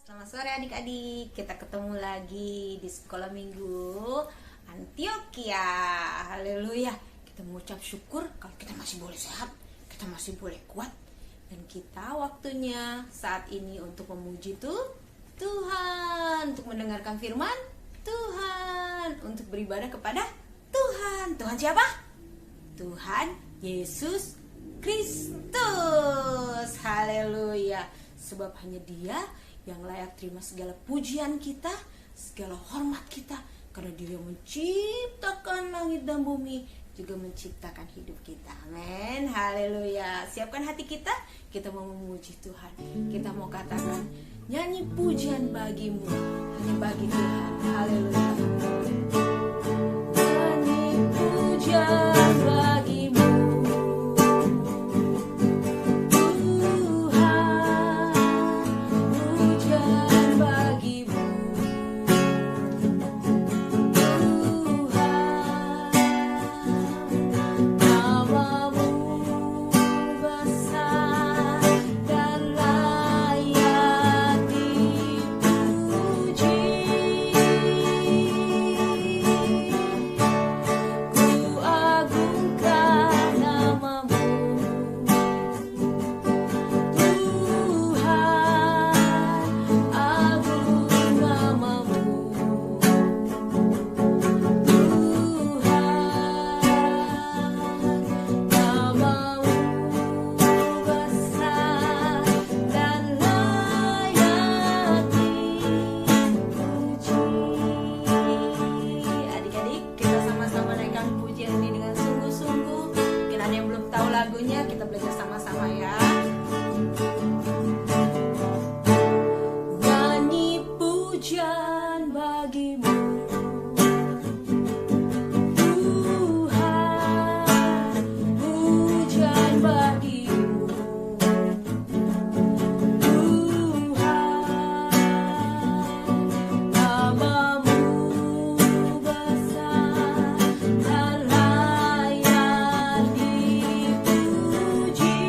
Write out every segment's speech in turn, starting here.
Selamat sore adik-adik, kita ketemu lagi di sekolah minggu Antioquia. Haleluya. Kita mengucap syukur kalau kita masih boleh sehat, kita masih boleh kuat. Dan kita waktunya saat ini untuk memuji Tuhan, untuk mendengarkan firman Tuhan, untuk beribadah kepada Tuhan. Tuhan siapa? Tuhan Yesus Kristus. Haleluya. Sebab hanya Dia yang layak terima segala pujian kita, segala hormat kita, karena Dia yang menciptakan langit dan bumi, juga menciptakan hidup kita. Amin. Haleluya. Siapkan hati kita, kita mau memuji Tuhan. Kita mau katakan, nyanyi pujian bagimu, hanya bagi Tuhan. Haleluya. Nyanyi pujian bagimu, lagunya kita belajar sama-sama ya. Nyanyi pujian bagimu, Tuhan, pujian bagimu, Tuhan, namamu besar dan layak dipuji.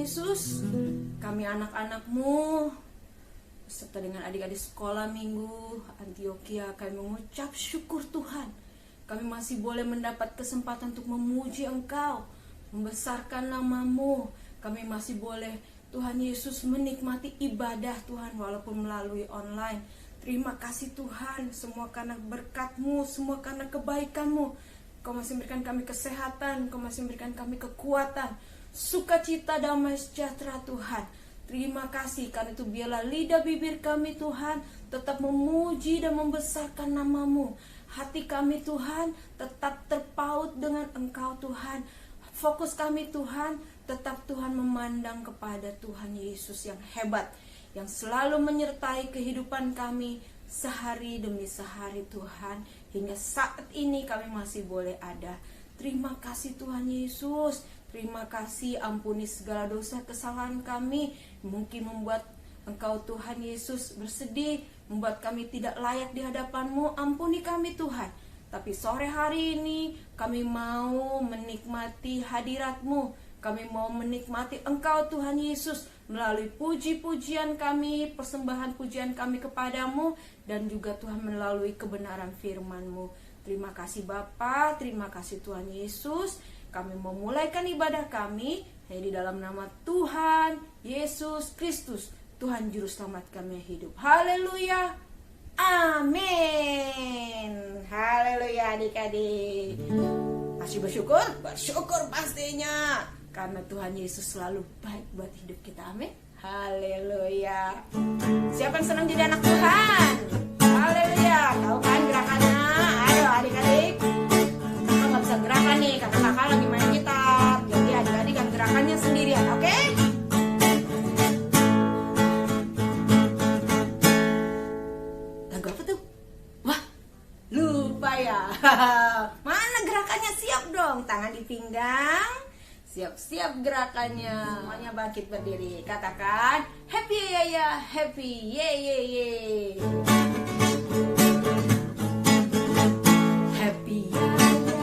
Yesus, kami anak-anak-Mu serta dengan adik-adik sekolah minggu Antioquia, kami mengucap syukur Tuhan. Kami masih boleh mendapat kesempatan untuk memuji Engkau, membesarkan nama-Mu. Kami masih boleh Tuhan Yesus menikmati ibadah Tuhan walaupun melalui online. Terima kasih Tuhan, semua karena berkat-Mu, semua karena kebaikan-Mu. Kau masih memberikan kami kesehatan, Kau masih memberikan kami kekuatan, sukacita, damai sejahtera Tuhan. Terima kasih karena itu biarlah lidah bibir kami Tuhan tetap memuji dan membesarkan nama-Mu. Hati kami Tuhan tetap terpaut dengan Engkau Tuhan. Fokus kami Tuhan tetap Tuhan memandang kepada Tuhan Yesus yang hebat, yang selalu menyertai kehidupan kami sehari demi sehari Tuhan. Hingga saat ini kami masih boleh ada. Terima kasih Tuhan Yesus. Terima kasih, ampuni segala dosa kesalahan kami. Mungkin membuat Engkau Tuhan Yesus bersedih, membuat kami tidak layak di hadapan-Mu. Ampuni kami Tuhan. Tapi sore hari ini kami mau menikmati hadirat-Mu. Kami mau menikmati Engkau Tuhan Yesus melalui puji-pujian kami, persembahan pujian kami kepadamu, dan juga Tuhan melalui kebenaran firman-Mu. Terima kasih Bapa, terima kasih Tuhan Yesus. Kami memulaikan ibadah kami di dalam nama Tuhan Yesus Kristus, Tuhan Juru Selamat kami yang hidup. Haleluya, amin. Haleluya adik-adik. Masih bersyukur? Bersyukur pastinya, karena Tuhan Yesus selalu baik buat hidup kita, amin. Haleluya. Siapa yang senang jadi anak Tuhan? Haleluya. Tahu kan gerakannya? Ayo adik-adik. Kakak gak bisa gerakan nih, kakak lagi main gitar. Jadi adik-adik kan gerakannya sendirian, oke? Lagu apa tuh? Wah, lupa ya. Mana gerakannya? Siap dong, tangan di pinggang. Siap-siap gerakannya. Semuanya bangkit berdiri. Katakan, happy ya ya, happy ye ye ye. Happy ya ya,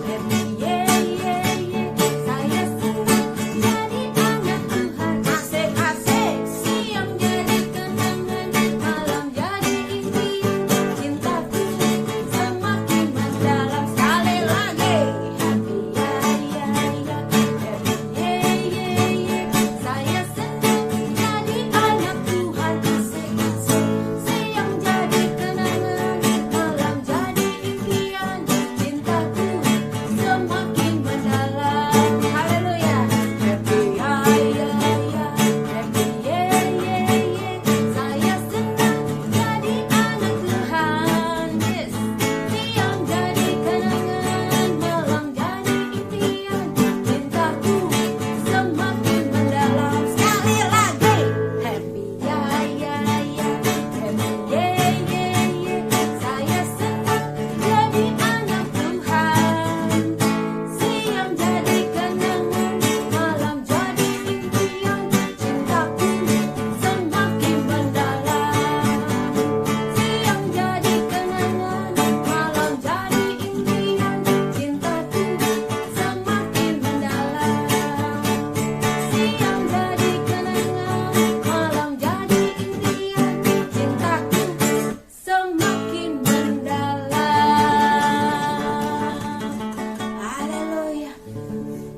happy ye ye ye. Saya senang jadi anak Tuhan. Asik asik, siang jadi kenangan, malam jadi impian. Cintaku semakin mendalam. Sekali lagi, happy ya ya ya, happy ye ye ye. Saya senang jadi anak Tuhan. Asik asik, siang jadi kenangan, malam jadi impian. Cintaku semakin mendalam. Haleluya. Happy ya ya ya, happy ye ye ye. Saya senang jadi anak Tuhan. Yes. Siang jadi kenangan, malam jadi impian. Cintaku semakin mendalam. Sekali lagi. Happy ya ya ya, happy ye ye ye. Saya senang jadi anak Tuhan. Siang jadi kenangan, malam jadi impian. Cintaku semakin mendalam. Siang jadi kenangan, malam jadi impian. Cintaku semakin mendalam. Siang jadi kenangan, malam jadi impian. Cintaku semakin mendalam. Haleluya.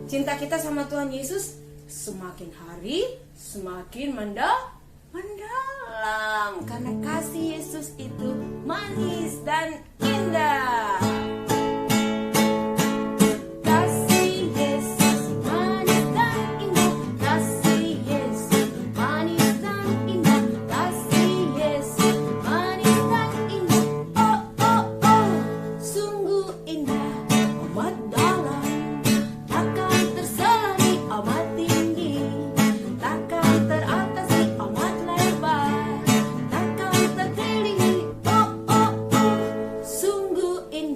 Cinta kita sama Tuhan Yesus semakin hari semakin mendalam, karena kasih Yesus itu manis dan indah. Kasih Yesus manis dan indah, kasih Yesus manis dan indah, kasih Yesus manis dan indah. Oh oh oh, sungguh indah, amat dalam, takkan terselami, amat tinggi, takkan teratasi, amat lebar, takkan terkelilingi. Oh oh oh, sungguh indah.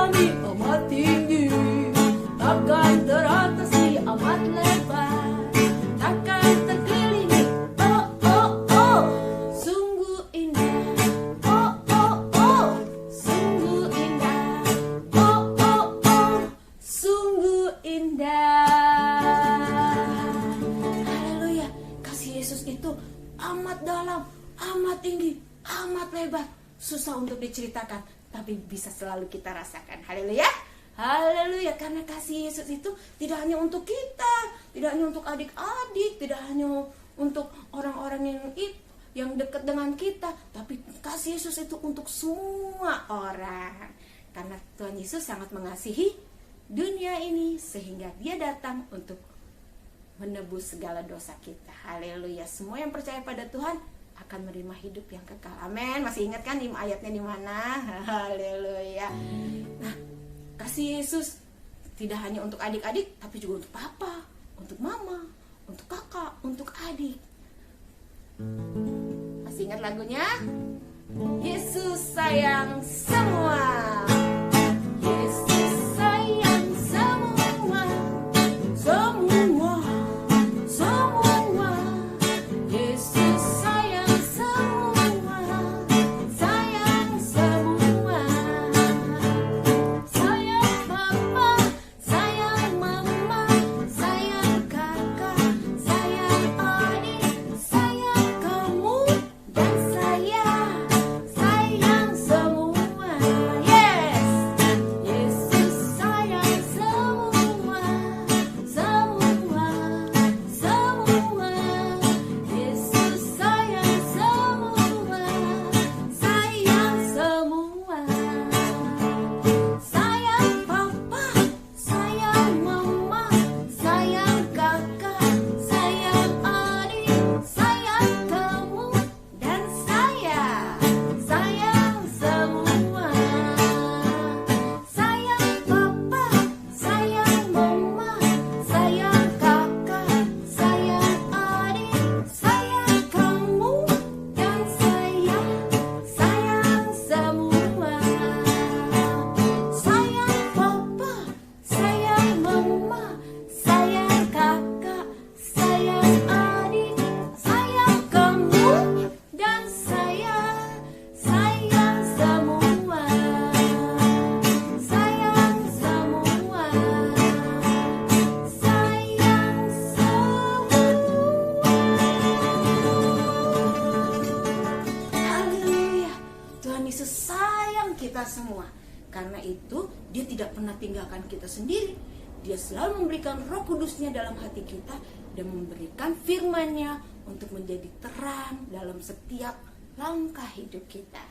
kami amat tinggi, takkan teratasi amat lebar, takkan terkelilingi. Oh oh oh, sungguh indah. Oh oh oh, sungguh indah. Oh oh oh, sungguh indah. Haleluya. Kasih Yesus itu amat dalam, amat tinggi, amat lebar. Susah untuk diceritakan, tapi bisa selalu kita rasakan. Haleluya. Haleluya. Karena kasih Yesus itu tidak hanya untuk kita, tidak hanya untuk adik-adik, tidak hanya untuk orang-orang yang dekat dengan kita, tapi kasih Yesus itu untuk semua orang. Karena Tuhan Yesus sangat mengasihi dunia ini sehingga Dia datang untuk menebus segala dosa kita. Haleluya. Semua yang percaya pada Tuhan akan menerima hidup yang kekal. Amin. Masih ingat kan ayatnya di mana? Haleluya. Nah, kasih Yesus tidak hanya untuk adik-adik, tapi juga untuk papa, untuk mama, untuk kakak, untuk adik. Masih ingat lagunya? Yesus sayang semua. Yesus sayang semua. Semua. Semua. Yesus sayang semua. Sayang semua. Sayang papa, sayang mama, sayang kakak, sayang adik, sayang kamu dan saya. Sayang semua. Yes. Yesus sayang semua. Semua. Semua. Yesus sayang semua. Sayang semua. Sayang papa, sayang mama, sayang kakak, sayang adik, sayang kamu dan saya. Sayang semua. Sayang papa, sayang mama, sayang kakak, sayang adik, sayang kamu dan saya. Sayang semua. Sayang papa, sayang mama, sayang kakak, sayang adik, sayang kamu dan saya. Sayang semua. Sayang semua. Sayang semua. Haleluya. Tuhan Yesus sayang kita semua. Karena itu Dia tidak pernah tinggalkan kita sendiri. Dia selalu memberikan Roh Kudus-Nya dalam hati kita dan memberikan firman-Nya untuk menjadi terang dalam setiap langkah hidup kita.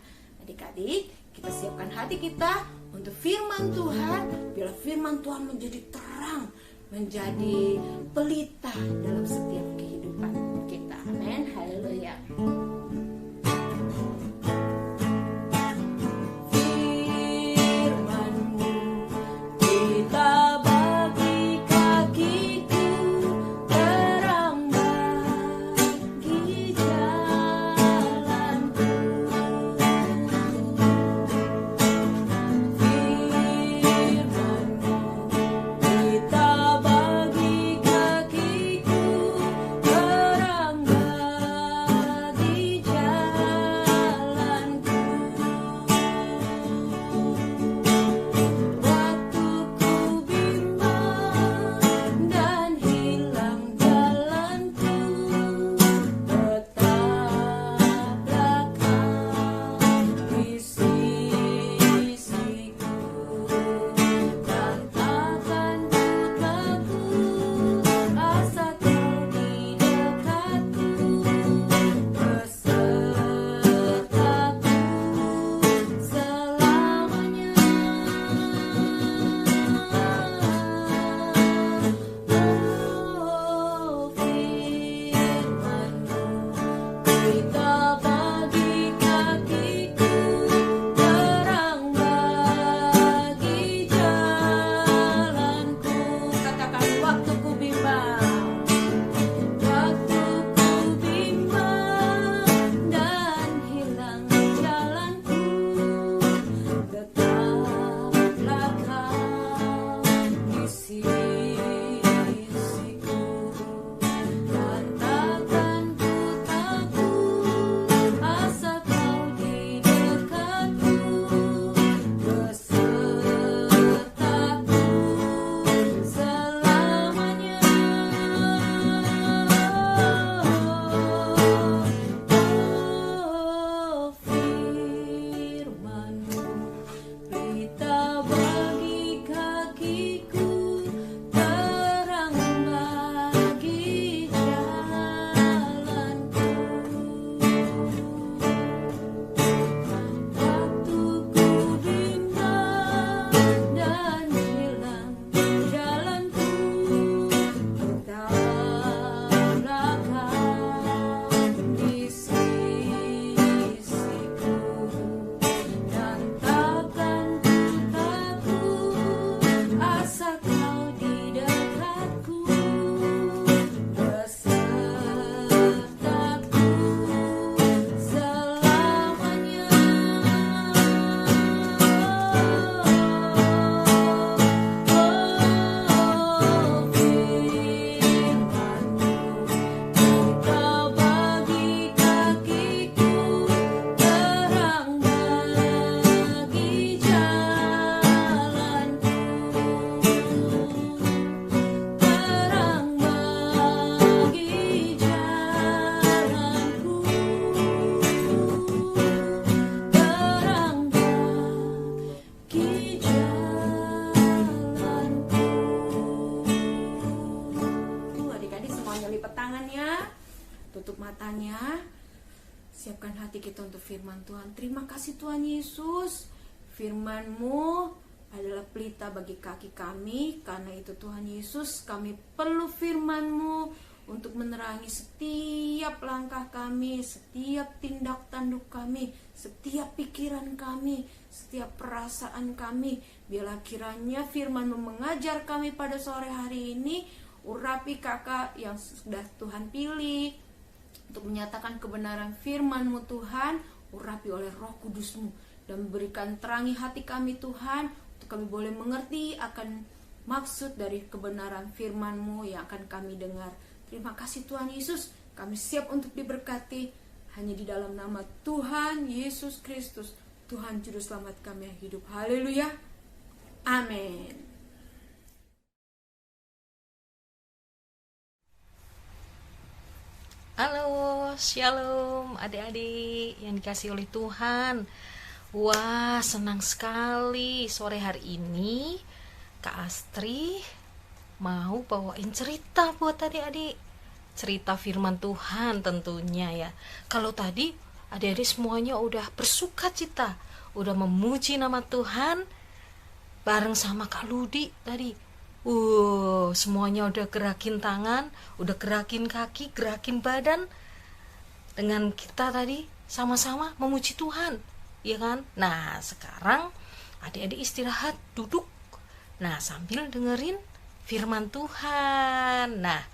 Adik-adik, kita siapkan hati kita untuk firman Tuhan. Biar firman Tuhan menjadi terang, menjadi pelita dalam setiap kehidupan kita. Amin. Haleluya. Firman-Mu kita bagi kakiku, terang bagi jalanku. Firman-Mu kita bagi kakiku, semuanya. Siapkan hati kita untuk firman Tuhan. Terima kasih Tuhan Yesus. Firman-Mu adalah pelita bagi kaki kami. Karena itu Tuhan Yesus, kami perlu firman-Mu untuk menerangi setiap langkah kami, setiap tindak tanduk kami, setiap pikiran kami, setiap perasaan kami. Biarlah kiranya firman-Mu mengajar kami pada sore hari ini. Urapi kakak yang sudah Tuhan pilih untuk menyatakan kebenaran firman-Mu Tuhan. Urapi oleh Roh Kudus-Mu dan berikan terangi hati kami Tuhan, untuk kami boleh mengerti akan maksud dari kebenaran firman-Mu yang akan kami dengar. Terima kasih Tuhan Yesus, kami siap untuk diberkati hanya di dalam nama Tuhan Yesus Kristus, Tuhan Juru Selamat kami yang hidup. Haleluya, amin. Halo, shalom adik-adik yang dikasih oleh Tuhan. Wah, senang sekali sore hari ini Kak Astri mau bawain cerita buat adik-adik. Cerita firman Tuhan tentunya ya. Kalau tadi adik-adik semuanya udah bersukacita, udah memuji nama Tuhan bareng sama Kak Ludi tadi. Semuanya udah gerakin tangan, udah gerakin kaki, gerakin badan. Dengan kita tadi sama-sama memuji Tuhan, ya kan? Nah, sekarang adik-adik istirahat, duduk. Nah, sambil dengerin firman Tuhan. Nah,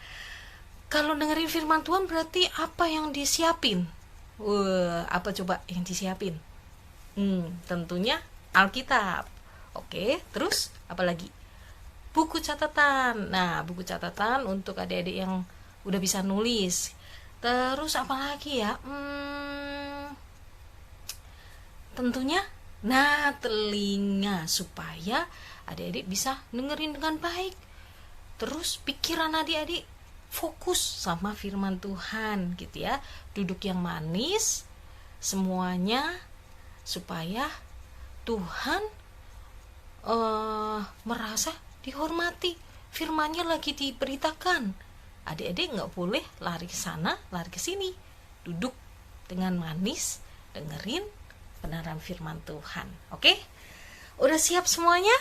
kalau dengerin firman Tuhan berarti apa yang disiapin? Apa coba yang disiapin? Tentunya Alkitab. Oke, terus apa lagi? Buku catatan. Nah, buku catatan untuk adik-adik yang udah bisa nulis. Terus apa lagi ya? Tentunya telinga supaya adik-adik bisa dengerin dengan baik. Terus pikiran adik-adik fokus sama firman Tuhan gitu ya. Duduk yang manis semuanya supaya Tuhan merasa dihormati. Firman-Nya lagi diberitakan. Adik-adik gak boleh lari ke sana, lari ke sini. Duduk dengan manis, dengerin kebenaran firman Tuhan. Oke? Udah siap semuanya?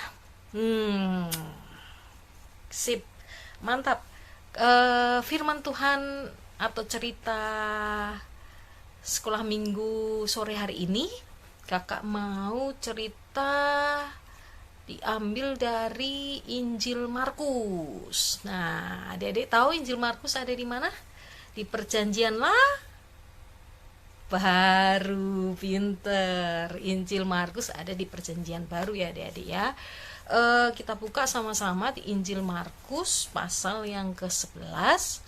Sip. Mantap. Firman Tuhan atau cerita sekolah minggu sore hari ini, kakak mau cerita diambil dari Injil Markus. Nah, adik-adik tahu Injil Markus ada di mana? Di Perjanjian Baru. Pinter. Injil Markus ada di Perjanjian Baru ya adik-adik ya. Kita buka sama-sama di Injil Markus pasal yang ke-11.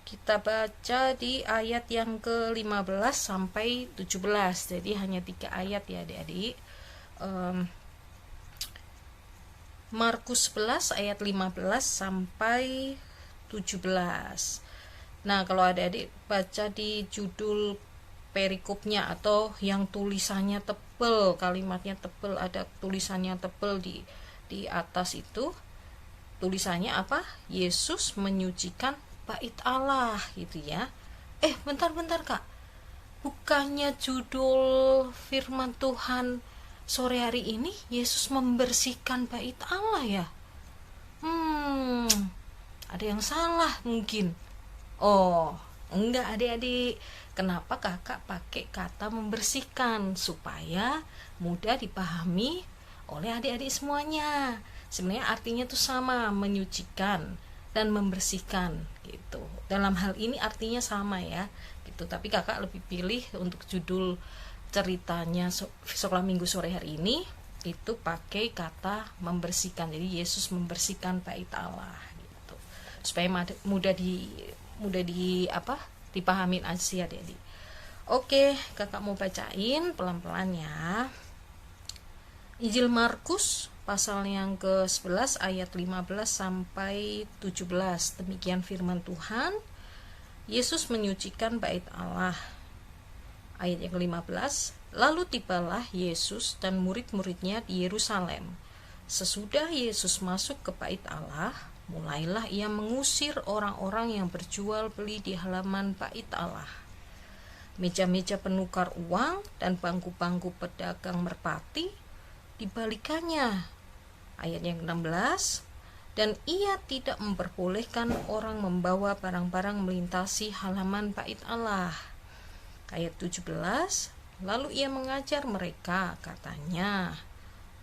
Kita baca di ayat yang ke-15 sampai 17. Jadi hanya 3 ayat ya adik-adik. Markus 11 ayat 15 sampai 17. Nah, kalau adik-adik baca di judul perikopnya atau yang tulisannya tebel, kalimatnya tebel, ada tulisannya tebel di atas itu, tulisannya apa? Yesus menyucikan bait Allah gitu ya. Bentar Kak, bukannya judul firman Tuhan sore hari ini Yesus membersihkan bait Allah ya? Ada yang salah mungkin. Enggak adik-adik. Kenapa kakak pakai kata membersihkan? Supaya mudah dipahami oleh adik-adik semuanya. Sebenarnya artinya tuh sama, menyucikan dan membersihkan gitu. Dalam hal ini artinya sama ya gitu. Tapi kakak lebih pilih untuk judul ceritanya sekolah minggu sore hari ini itu pakai kata membersihkan. Jadi Yesus membersihkan bait Allah gitu. Supaya mudah dipahamin aja adik-adik. Oke, kakak mau bacain pelan-pelan ya. Injil Markus pasal yang ke-11 ayat 15 sampai 17. Demikian firman Tuhan. Yesus menyucikan bait Allah. Ayat yang ke-15. Lalu tibalah Yesus dan murid-muridnya di Yerusalem. Sesudah Yesus masuk ke bait Allah, mulailah ia mengusir orang-orang yang berjual beli di halaman bait Allah. Meja-meja penukar uang dan bangku-bangku pedagang merpati dibalikannya. Ayat yang 16, dan ia tidak memperbolehkan orang membawa barang-barang melintasi halaman bait Allah. Ayat 17, lalu ia mengajar mereka, katanya,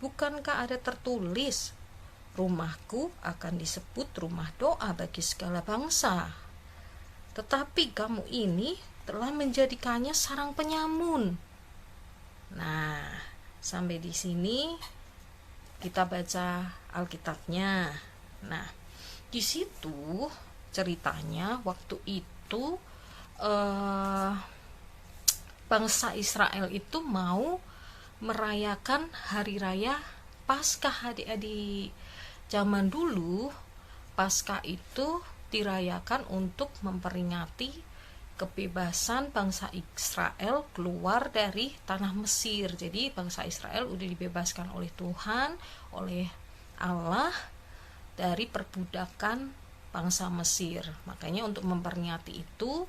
bukankah ada tertulis, rumahku akan disebut rumah doa bagi segala bangsa. Tetapi kamu ini telah menjadikannya sarang penyamun. Nah, sampai di sini kita baca Alkitabnya. Nah, di situ ceritanya waktu itu bangsa Israel itu mau merayakan hari raya Paskah, adik-adik. Zaman dulu Paskah itu dirayakan untuk memperingati kebebasan bangsa Israel keluar dari tanah Mesir. Jadi bangsa Israel udah dibebaskan oleh Tuhan, oleh Allah dari perbudakan bangsa Mesir. Makanya untuk memperingati itu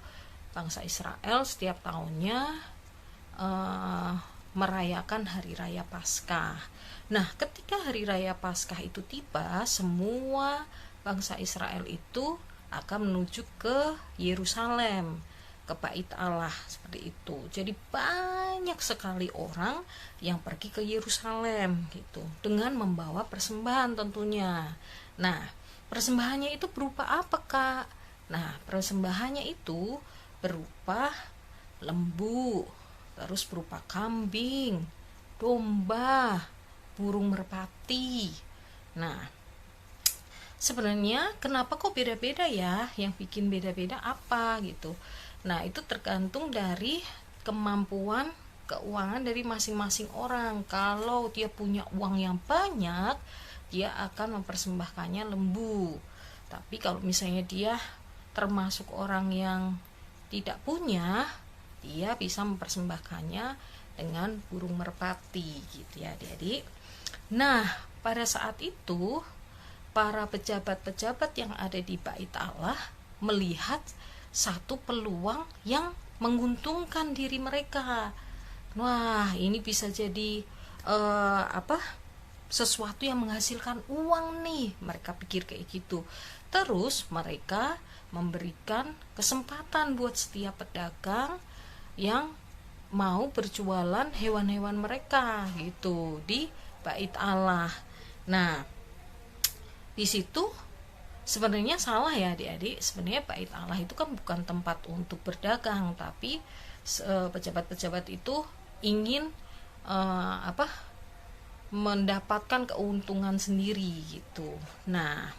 bangsa Israel setiap tahunnya merayakan hari raya Paskah. Nah, ketika hari raya Paskah itu tiba, semua bangsa Israel itu akan menuju ke Yerusalem, ke bait Allah, seperti itu. Jadi banyak sekali orang yang pergi ke Yerusalem gitu, dengan membawa persembahan tentunya. Nah, persembahannya itu berupa apa, Kak? Nah, persembahannya itu berupa lembu, terus berupa kambing, domba, burung merpati. Nah, sebenarnya kenapa kok beda-beda ya? Yang bikin beda-beda apa gitu? Nah, itu tergantung dari kemampuan keuangan dari masing-masing orang. Kalau dia punya uang yang banyak, dia akan mempersembahkannya lembu. Tapi kalau misalnya dia termasuk orang yang tidak punya, dia bisa mempersembahkannya dengan burung merpati gitu ya, adik-adik. Nah, pada saat itu para pejabat-pejabat yang ada di bait Allah melihat satu peluang yang menguntungkan diri mereka. Wah, ini bisa jadi sesuatu yang menghasilkan uang nih, mereka pikir kayak gitu. Terus mereka memberikan kesempatan buat setiap pedagang yang mau berjualan hewan-hewan mereka gitu di bait Allah. Nah, di situ sebenarnya salah ya adik-adik. Sebenarnya bait Allah itu kan bukan tempat untuk berdagang, tapi pejabat-pejabat itu ingin mendapatkan keuntungan sendiri gitu. Nah,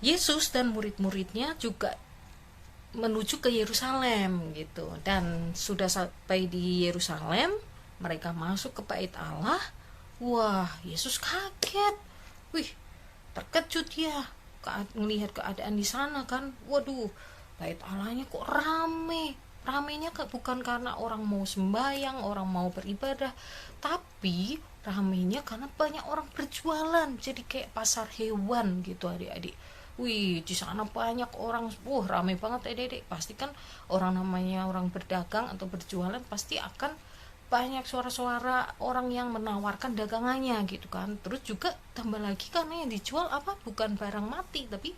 Yesus dan murid-muridnya juga menuju ke Yerusalem gitu. Dan sudah sampai di Yerusalem, mereka masuk ke bait Allah. Wah, Yesus kaget. Wih, terkejut ya melihat keadaan di sana kan. Waduh, bait Allahnya kok rame. Ramenya bukan karena orang mau sembahyang, orang mau beribadah, tapi ramenya karena banyak orang berjualan. Jadi kayak pasar hewan gitu adik-adik. Wih, di sana banyak orang, ramai banget adik-adik. Pasti kan orang namanya orang berdagang atau berjualan pasti akan banyak suara-suara orang yang menawarkan dagangannya gitu kan. Terus juga tambah lagi karena yang dijual bukan barang mati, tapi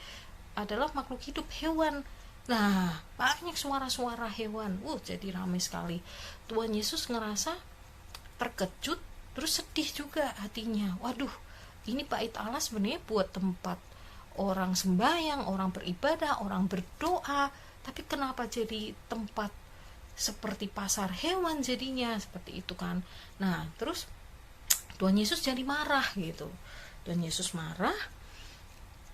adalah makhluk hidup, hewan. Nah, banyak suara-suara hewan. Jadi ramai sekali. Tuhan Yesus ngerasa terkejut, terus sedih juga hatinya. Waduh, ini bait Allah sebenarnya buat tempat orang sembahyang, orang beribadah, orang berdoa, tapi kenapa jadi tempat seperti pasar hewan jadinya, seperti itu kan. Nah, terus Tuhan Yesus jadi marah gitu. Tuhan Yesus marah,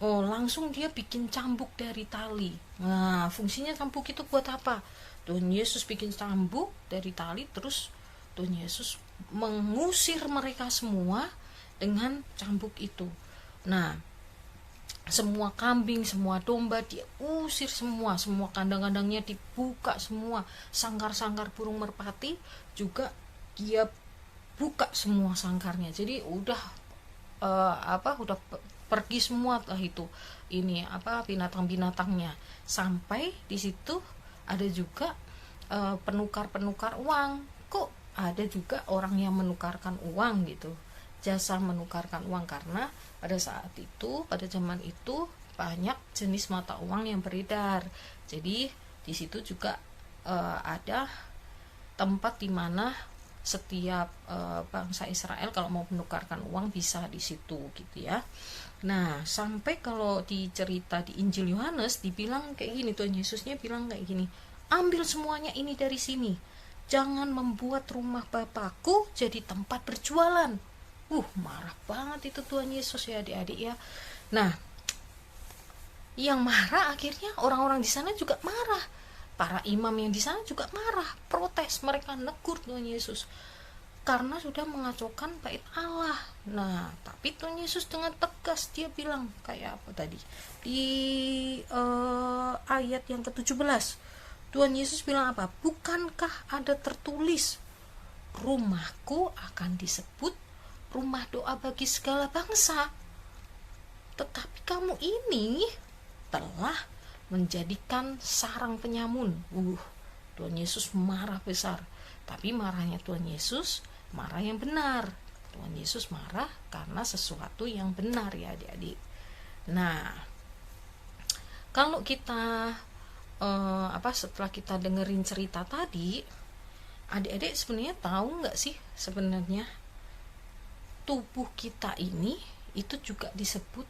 langsung dia bikin cambuk dari tali. Nah, fungsinya cambuk itu buat apa? Tuhan Yesus bikin cambuk dari tali, terus Tuhan Yesus mengusir mereka semua dengan cambuk itu. Nah, semua kambing, semua domba dia usir semua kandang-kandangnya dibuka semua, sangkar-sangkar burung merpati juga dia buka semua sangkarnya. Jadi udah pergi semua itu ini apa binatang-binatangnya. Sampai di situ ada juga penukar-penukar uang. Kok ada juga orang yang menukarkan uang gitu, jasa menukarkan uang, karena pada saat itu, pada zaman itu banyak jenis mata uang yang beredar. Jadi di situ juga ada tempat di mana setiap bangsa Israel kalau mau menukarkan uang bisa di situ gitu ya. Nah, sampai kalau dicerita di Injil Yohanes dibilang kayak gini, Tuhan Yesusnya bilang kayak gini, ambil semuanya ini dari sini, jangan membuat rumah Bapakku jadi tempat berjualan. Marah banget itu Tuhan Yesus ya adik-adik ya. Nah, yang marah akhirnya orang-orang di sana juga marah. Para imam yang di sana juga marah, protes, mereka negur Tuhan Yesus karena sudah mengacaukan bait Allah. Nah, tapi Tuhan Yesus dengan tegas dia bilang kayak apa tadi di ayat yang ke-17. Tuhan Yesus bilang apa? Bukankah ada tertulis, rumahku akan disebut rumah doa bagi segala bangsa, tetapi kamu ini telah menjadikan sarang penyamun. Tuhan Yesus marah besar. Tapi marahnya Tuhan Yesus marah yang benar. Tuhan Yesus marah karena sesuatu yang benar ya adik-adik. Nah, kalau kita setelah kita dengerin cerita tadi, adik-adik sebenarnya tahu nggak sih sebenarnya tubuh kita ini itu juga disebut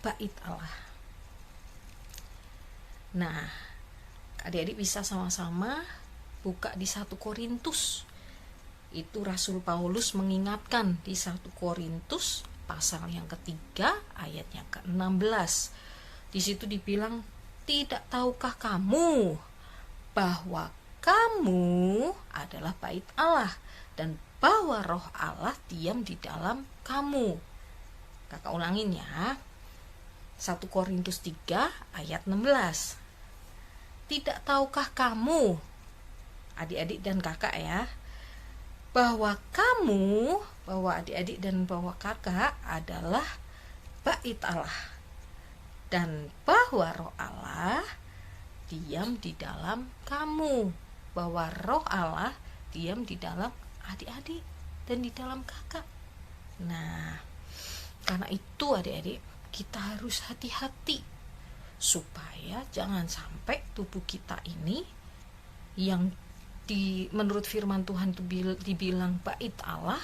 bait Allah. Nah, adik-adik bisa sama-sama buka di 1 Korintus. Itu Rasul Paulus mengingatkan di 1 Korintus pasal yang ketiga ayat yang ke-16. Di situ dibilang, tidak tahukah kamu bahwa kamu adalah bait Allah dan bahwa roh Allah diam di dalam kamu. Kakak ulangin ya. 1 Korintus 3 ayat 16. Tidak tahukah kamu, adik-adik dan kakak ya, bahwa adik-adik dan bahwa kakak adalah bait Allah dan bahwa roh Allah diam di dalam kamu, bahwa roh Allah diam di dalam adik-adik dan di dalam kakak. Nah, karena itu adik-adik kita harus hati-hati supaya jangan sampai tubuh kita ini yang menurut firman Tuhan itu dibilang bait Allah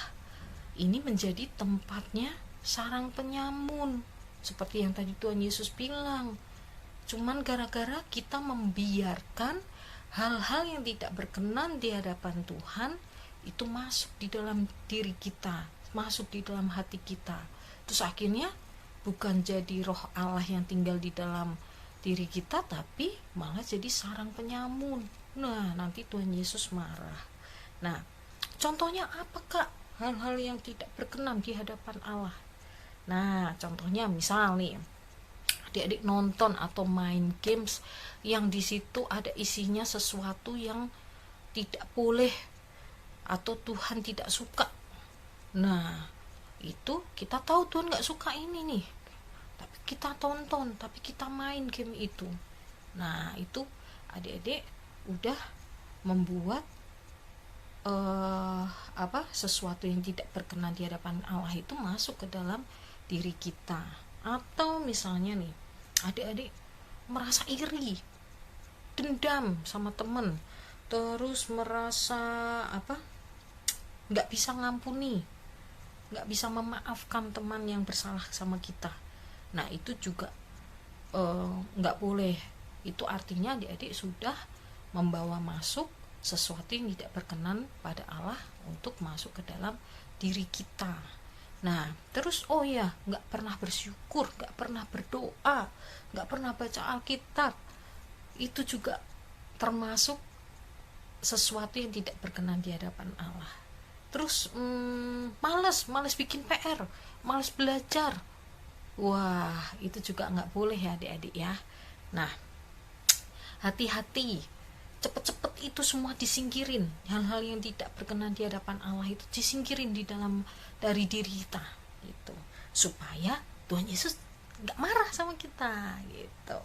ini menjadi tempatnya sarang penyamun, seperti yang tadi Tuhan Yesus bilang. Cuman gara-gara kita membiarkan hal-hal yang tidak berkenan di hadapan Tuhan itu masuk di dalam diri kita, masuk di dalam hati kita. Terus akhirnya bukan jadi roh Allah yang tinggal di dalam diri kita, tapi malah jadi sarang penyamun. Nah, nanti Tuhan Yesus marah. Nah, contohnya apa Kak? Hal-hal yang tidak berkenan di hadapan Allah. Nah, contohnya misal nih, adik-adik nonton atau main games yang di situ ada isinya sesuatu yang tidak boleh atau Tuhan tidak suka. Nah, itu kita tahu Tuhan gak suka ini nih, tapi kita tonton, tapi kita main game itu. Nah, itu adik-adik udah membuat sesuatu yang tidak berkenan di hadapan Allah itu masuk ke dalam diri kita. Atau misalnya nih, adik-adik merasa iri, dendam sama temen, terus merasa nggak bisa ngampuni, nggak bisa memaafkan teman yang bersalah sama kita. Nah, itu juga nggak boleh. Itu artinya adik-adik sudah membawa masuk sesuatu yang tidak berkenan pada Allah untuk masuk ke dalam diri kita. Nah, terus nggak pernah bersyukur, nggak pernah berdoa, nggak pernah baca Alkitab, itu juga termasuk sesuatu yang tidak berkenan di hadapan Allah. Terus malas bikin PR, malas belajar. Wah, itu juga nggak boleh ya adik-adik ya. Nah, hati-hati, cepet-cepet itu semua disingkirin. Hal-hal yang tidak berkenan di hadapan Allah itu disingkirin dari diri kita, itu supaya Tuhan Yesus nggak marah sama kita gitu.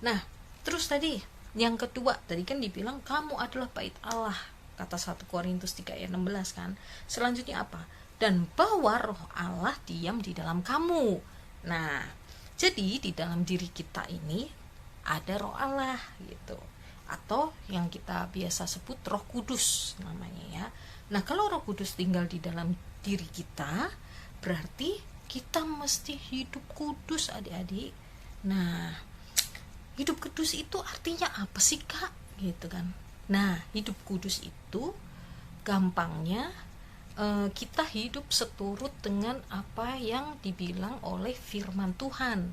Nah, terus tadi yang kedua, tadi kan dibilang kamu adalah bait Allah, kata 1 Korintus 3 ayat 16 kan. Selanjutnya apa? Dan bahwa roh Allah diam di dalam kamu. Nah, jadi di dalam diri kita ini ada roh Allah gitu, atau yang kita biasa sebut Roh Kudus namanya ya. Nah, kalau Roh Kudus tinggal di dalam diri kita, berarti kita mesti hidup kudus, adik-adik. Nah, hidup kudus itu artinya apa sih, Kak? Gitu kan. Nah, hidup kudus itu gampangnya kita hidup seturut dengan apa yang dibilang oleh firman Tuhan.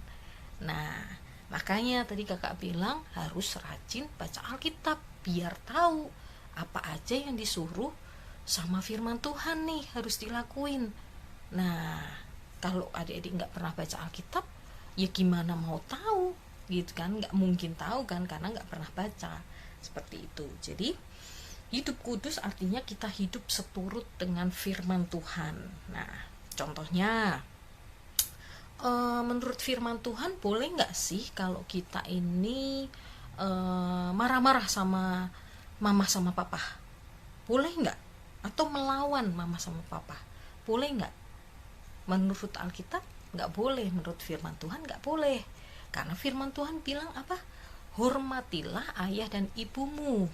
Nah, makanya tadi kakak bilang harus rajin baca Alkitab biar tahu apa aja yang disuruh sama firman Tuhan nih harus dilakuin. Nah, kalau adik-adik nggak pernah baca Alkitab, ya gimana mau tahu gitu kan? Nggak mungkin tahu kan, karena nggak pernah baca. Seperti itu. Jadi hidup kudus artinya kita hidup seturut dengan firman Tuhan. Nah, contohnya menurut firman Tuhan boleh nggak sih kalau kita ini marah-marah sama mama sama papa? Boleh nggak? Atau melawan mama sama papa? Boleh nggak? Menurut Alkitab nggak boleh, menurut firman Tuhan nggak boleh. Karena firman Tuhan bilang apa? Hormatilah ayah dan ibumu.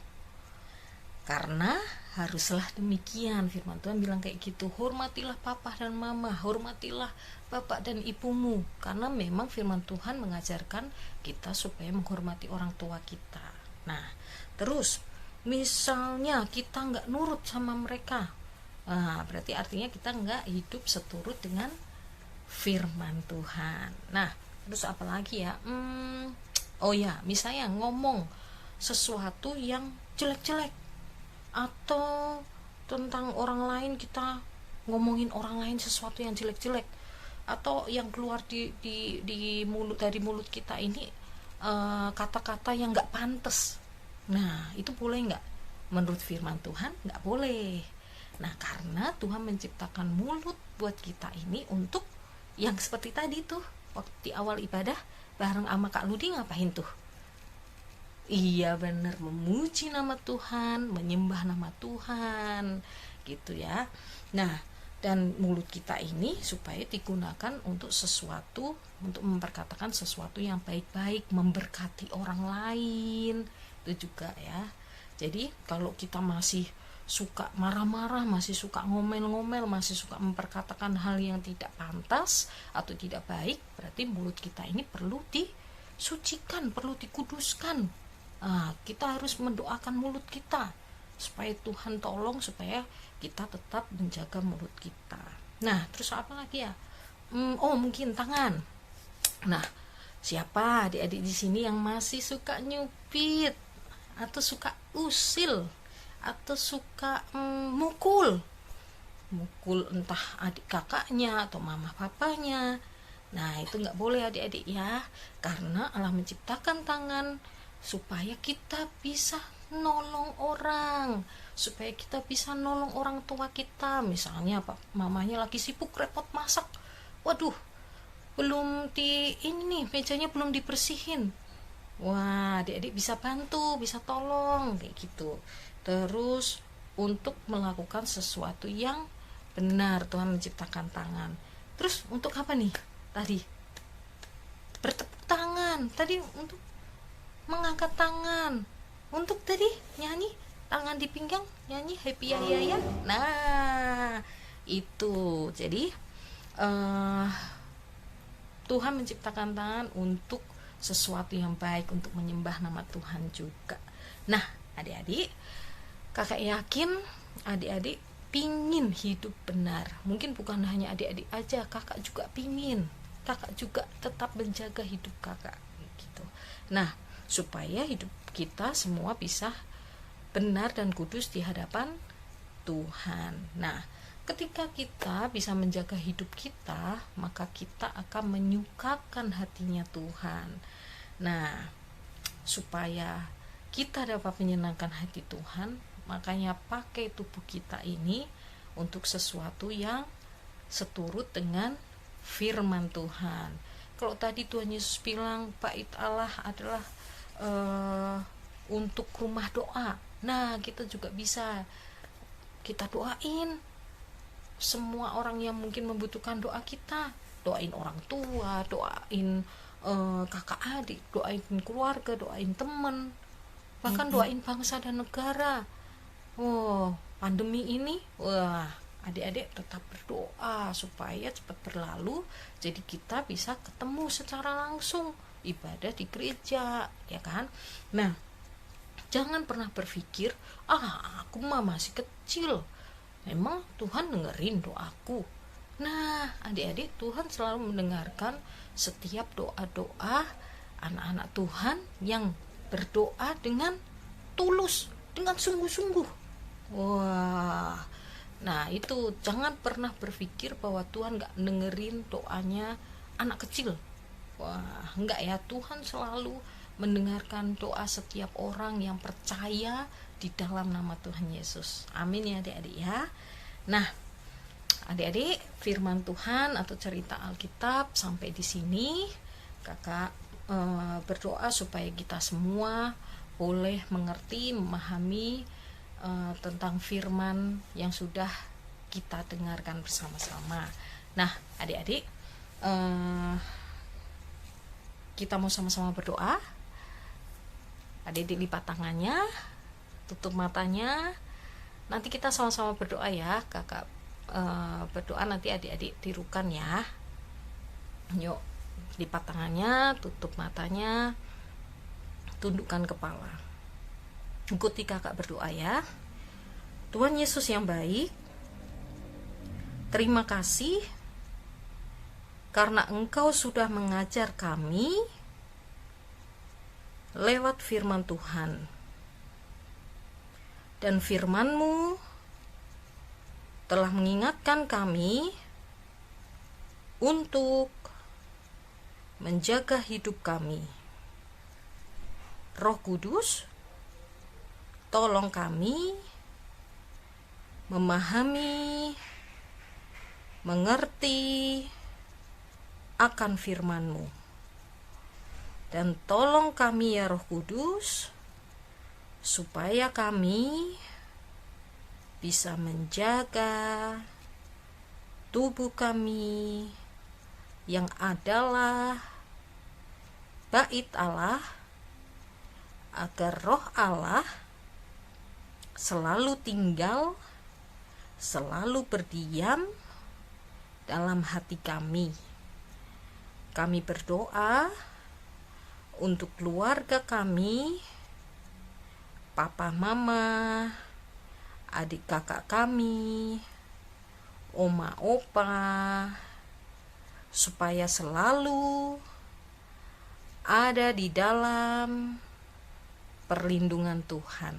Karena haruslah demikian, firman Tuhan bilang kayak gitu. Hormatilah papa dan mama, hormatilah bapak dan ibumu. Karena memang firman Tuhan mengajarkan kita supaya menghormati orang tua kita. Nah, terus misalnya kita nggak nurut sama mereka, nah, berarti artinya kita nggak hidup seturut dengan firman Tuhan. Nah, terus apa lagi ya? Oh ya, misalnya ngomong sesuatu yang jelek-jelek, atau tentang orang lain, kita ngomongin orang lain sesuatu yang jelek-jelek, atau yang keluar di mulut, dari mulut kita ini kata-kata yang nggak pantas. Nah, itu boleh nggak? Menurut firman Tuhan nggak boleh. Nah, karena Tuhan menciptakan mulut buat kita ini untuk yang seperti tadi tuh, waktu di awal ibadah bareng sama Kak Ludi ngapain tuh? Iya benar, memuji nama Tuhan, menyembah nama Tuhan gitu ya. Nah, dan mulut kita ini supaya digunakan untuk sesuatu, untuk memperkatakan sesuatu yang baik-baik, memberkati orang lain, itu juga ya. Jadi kalau kita masih suka marah-marah, masih suka ngomel-ngomel, masih suka memperkatakan hal yang tidak pantas atau tidak baik, berarti mulut kita ini perlu disucikan, perlu dikuduskan. Nah, kita harus mendoakan mulut kita supaya Tuhan tolong supaya kita tetap menjaga mulut kita. Nah, terus apa lagi ya? Mungkin tangan. Nah, siapa adik-adik di sini yang masih suka nyubit atau suka usil atau suka mukul entah adik kakaknya atau mama papanya? Nah, itu nggak boleh adik-adik ya, karena Allah menciptakan tangan supaya kita bisa nolong orang, supaya kita bisa nolong orang tua kita. Misalnya apa, mamanya lagi sibuk repot masak, waduh belum ini mejanya belum dibersihin, wah adik-adik bisa bantu, bisa tolong kayak gitu. Terus untuk melakukan sesuatu yang benar, Tuhan menciptakan tangan. Terus untuk apa nih tadi? Bertepuk tangan tadi, untuk mengangkat tangan, untuk tadi nyanyi tangan di pinggang, nyanyi happy ya ya ya. Nah, itu jadi Tuhan menciptakan tangan untuk sesuatu yang baik, untuk menyembah nama Tuhan juga. Nah, adik-adik, kakak yakin adik-adik pingin hidup benar. Mungkin bukan hanya adik-adik aja, kakak juga pingin, kakak juga tetap menjaga hidup kakak gitu. Nah, supaya hidup kita semua bisa benar dan kudus di hadapan Tuhan. Nah, ketika kita bisa menjaga hidup kita, maka kita akan menyukakan hatinya Tuhan. Nah, supaya kita dapat menyenangkan hati Tuhan, makanya pakai tubuh kita ini untuk sesuatu yang seturut dengan firman Tuhan. Kalau tadi Tuhan Yesus bilang bait Allah adalah untuk rumah doa. Nah, kita juga bisa kita doain semua orang yang mungkin membutuhkan doa kita. Doain orang tua, doain kakak adik, doain keluarga, doain teman, bahkan doain bangsa dan negara. Pandemi ini, adik-adik tetap berdoa supaya cepat berlalu, jadi kita bisa ketemu secara langsung ibadah di gereja, ya kan? Nah, jangan pernah berpikir, aku mah masih kecil, memang Tuhan dengerin doaku. Nah, adik-adik, Tuhan selalu mendengarkan setiap doa-doa anak-anak Tuhan yang berdoa dengan tulus, dengan sungguh-sungguh. Nah itu, jangan pernah berpikir bahwa Tuhan gak dengerin doanya anak kecil. Enggak ya, Tuhan selalu mendengarkan doa setiap orang yang percaya di dalam nama Tuhan Yesus. Amin ya adik-adik ya. Nah, adik-adik, firman Tuhan atau cerita Alkitab sampai di sini. Kakak berdoa supaya kita semua boleh mengerti, memahami tentang firman yang sudah kita dengarkan bersama-sama. Nah, adik-adik, kita mau sama-sama berdoa. Adik-adik lipat tangannya, tutup matanya. Nanti kita sama-sama berdoa ya. Kakak berdoa, nanti adik-adik tirukan ya. Yuk, lipat tangannya, tutup matanya, tundukkan kepala. Ikuti kakak berdoa ya. Tuhan Yesus yang baik, terima kasih karena Engkau sudah mengajar kami lewat firman Tuhan. Dan firman-Mu telah mengingatkan kami untuk menjaga hidup kami. Roh Kudus, tolong kami memahami, mengerti akan firman-Mu. Dan tolong kami ya Roh Kudus, supaya kami bisa menjaga tubuh kami yang adalah bait Allah, agar roh Allah selalu tinggal, selalu berdiam dalam hati kami. Kami berdoa untuk keluarga kami, papa mama, adik kakak kami, oma opa, supaya selalu ada di dalam perlindungan Tuhan.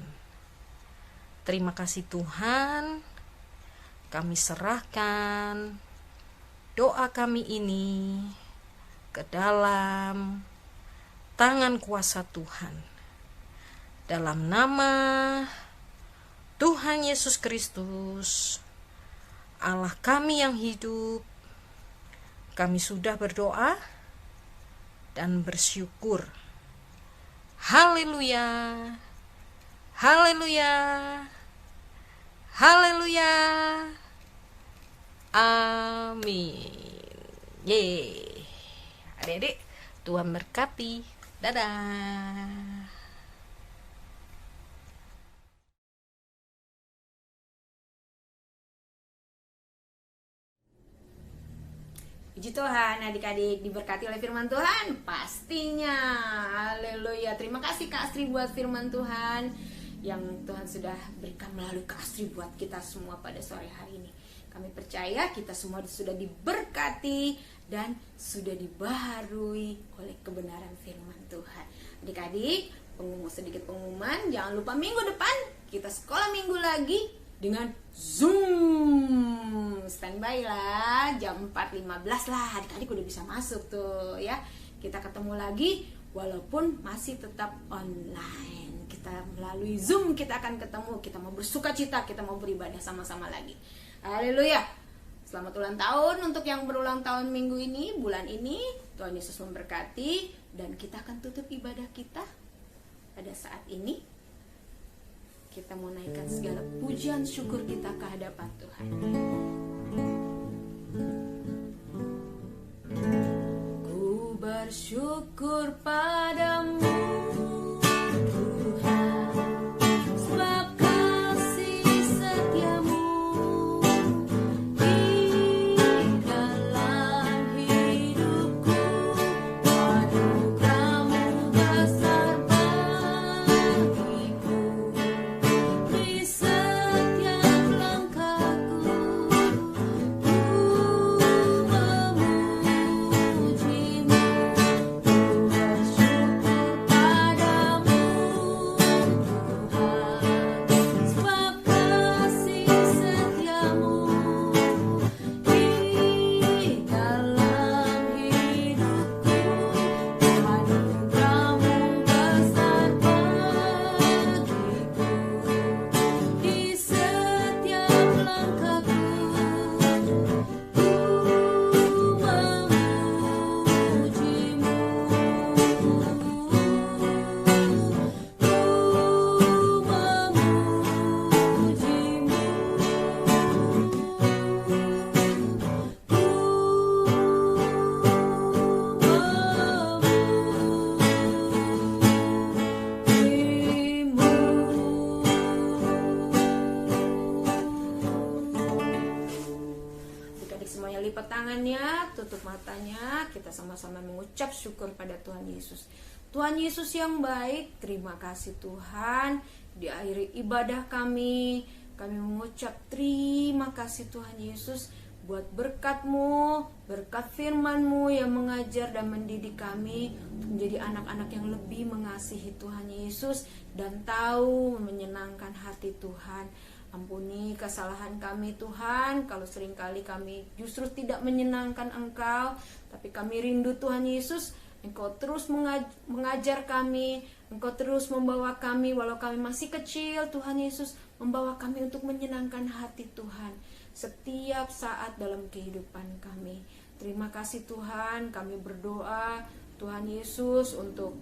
Terima kasih Tuhan, kami serahkan doa kami ini ke dalam tangan kuasa Tuhan. Dalam nama Tuhan Yesus Kristus, Allah kami yang hidup, kami sudah berdoa dan bersyukur. Haleluya, haleluya, haleluya, amin. Yeay. Adik-adik, Tuhan berkati. Dadah. Puji Tuhan, adik-adik diberkati oleh firman Tuhan pastinya. Haleluya. Terima kasih Kak Astri buat firman Tuhan yang Tuhan sudah berikan melalui Kak Astri buat kita semua pada sore hari ini. Kami percaya kita semua sudah diberkati dan sudah dibaharui oleh kebenaran firman Tuhan. Adik-adik, sedikit pengumuman, jangan lupa minggu depan kita sekolah minggu lagi dengan Zoom. Standby lah, jam 4.15 lah, adik-adik udah bisa masuk tuh ya. Kita ketemu lagi walaupun masih tetap online. Kita melalui Zoom kita akan ketemu, kita mau bersuka cita, kita mau beribadah sama-sama lagi. Haleluya. Selamat ulang tahun untuk yang berulang tahun minggu ini, bulan ini. Tuhan Yesus memberkati. Dan kita akan tutup ibadah kita pada saat ini. Kita mau naikkan segala pujian syukur kita ke hadapan Tuhan. Ku bersyukur padamu, semuanya lipat tangannya, tutup matanya, kita sama-sama mengucap syukur pada Tuhan Yesus. Tuhan Yesus yang baik, terima kasih Tuhan. Di akhir ibadah kami mengucap terima kasih Tuhan Yesus buat berkat-Mu, berkat firman-Mu yang mengajar dan mendidik kami untuk menjadi anak-anak yang lebih mengasihi Tuhan Yesus dan tahu menyenangkan hati Tuhan. Ampuni kesalahan kami Tuhan, kalau seringkali kami justru tidak menyenangkan Engkau, tapi kami rindu Tuhan Yesus, Engkau terus mengajar kami, Engkau terus membawa kami walau kami masih kecil, Tuhan Yesus membawa kami untuk menyenangkan hati Tuhan setiap saat dalam kehidupan kami. Terima kasih Tuhan, kami berdoa Tuhan Yesus untuk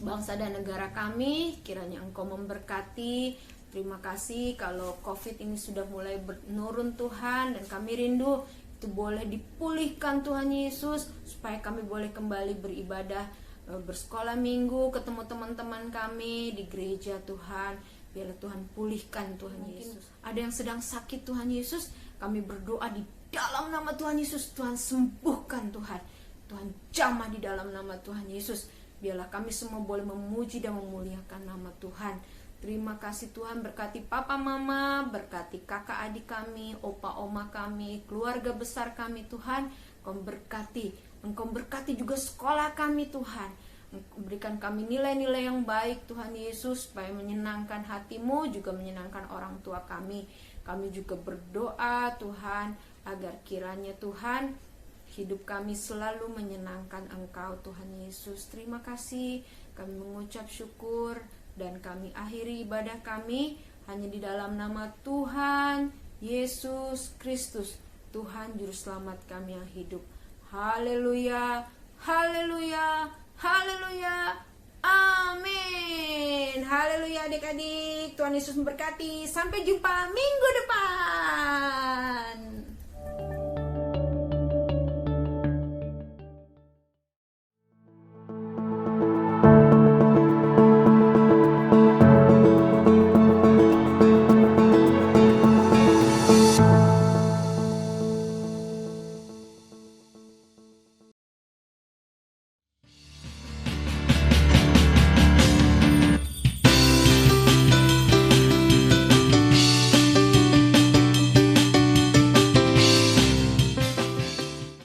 bangsa dan negara kami, kiranya Engkau memberkati. Terima kasih kalau COVID ini sudah mulai menurun Tuhan, dan kami rindu itu boleh dipulihkan Tuhan Yesus, supaya kami boleh kembali beribadah, bersekolah minggu, ketemu teman-teman kami di gereja Tuhan. Biarlah Tuhan pulihkan Tuhan Yesus. Ada yang sedang sakit Tuhan Yesus, kami berdoa di dalam nama Tuhan Yesus, Tuhan sembuhkan Tuhan. Tuhan jamah di dalam nama Tuhan Yesus. Biarlah kami semua boleh memuji dan memuliakan nama Tuhan. Terima kasih Tuhan, berkati papa mama, berkati kakak adik kami, opa oma kami, keluarga besar kami Tuhan. Engkau berkati juga sekolah kami Tuhan. Berikan kami nilai-nilai yang baik Tuhan Yesus, supaya menyenangkan hati-Mu, juga menyenangkan orang tua kami. Kami juga berdoa Tuhan, agar kiranya Tuhan hidup kami selalu menyenangkan Engkau Tuhan Yesus. Terima kasih, kami mengucap syukur. Dan kami akhiri ibadah kami hanya di dalam nama Tuhan Yesus Kristus, Tuhan Juru Selamat kami yang hidup. Haleluya, haleluya, haleluya, amin. Haleluya adik-adik, Tuhan Yesus memberkati. Sampai jumpa minggu depan.